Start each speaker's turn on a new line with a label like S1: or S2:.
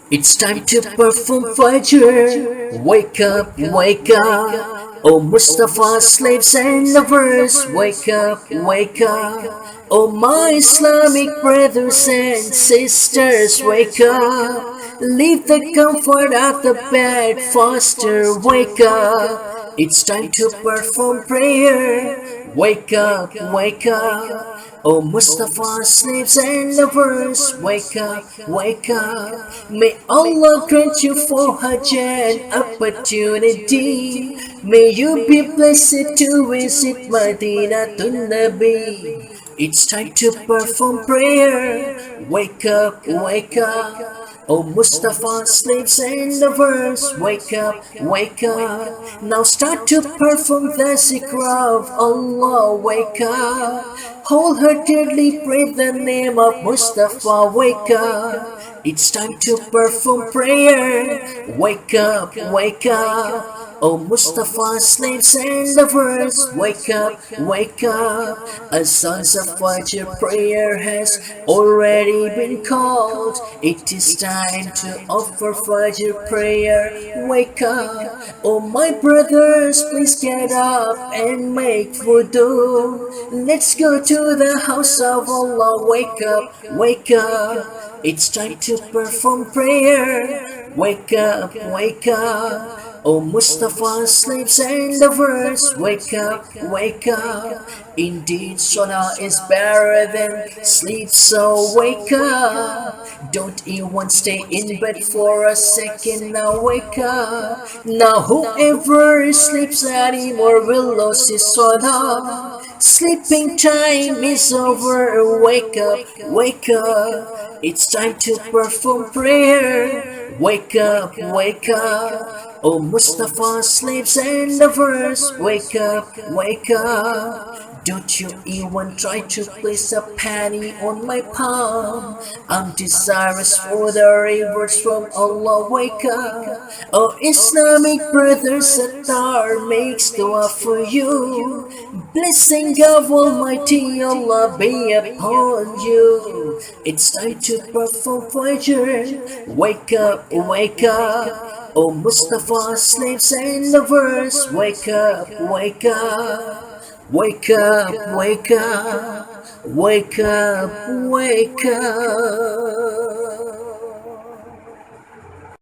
S1: It's time to perform Fajr. Wake up, wake up. Oh Mustafa, slaves and lovers, wake up, wake up. Oh my Islamic brothers and sisters, wake up. Leave the comfort of the bed, faster, wake up. It's time to perform prayer. Wake up, wake up. Oh Mustafa, slaves and lovers, wake up, wake up. May Allah grant you for Hajj an opportunity. May you be blessed to visit Madina to Nabi. It's time to perform prayer. Wake up, wake up. Oh Mustafa, slaves and lovers, wake up, wake up. Now start to perform the zikr of Allah, wake up. Wholeheartedly pray the name of Mustafa, wake up. It's time to perform prayer. Wake up, wake up. Oh Mustafa, slaves and lovers, wake up, wake up. A sons of Fajr prayer has already been called. It is time to offer Fajr prayer. Wake up. Oh my brothers, please get up and make wudu. Let's go to the house of Allah. Wake up, wake up. It's time to perform prayer. Wake up, wake up. Oh Mustafa, slaves and lovers, wake up, wake up. Indeed, Sada is better than sleep, so wake up. Don't even stay in bed for a second, now wake up. Now whoever sleeps anymore will lose his Sada. Sleeping time is over, wake up, wake up. It's time to perform prayer. Wake up, wake up. Oh Mustafa, slaves and lovers, wake up, wake up. Don't you even try to place a penny on my palm. I'm desirous for the rewards from Allah, wake up. Oh Islamic brothers, Sada makes dua for you. Blessing of Almighty Allah be upon you. It's time to perform Fajr. Wake up, wake up. Oh Mustafa, slaves and lovers, wake up, wake up. Wake up, wake up, wake up, wake up.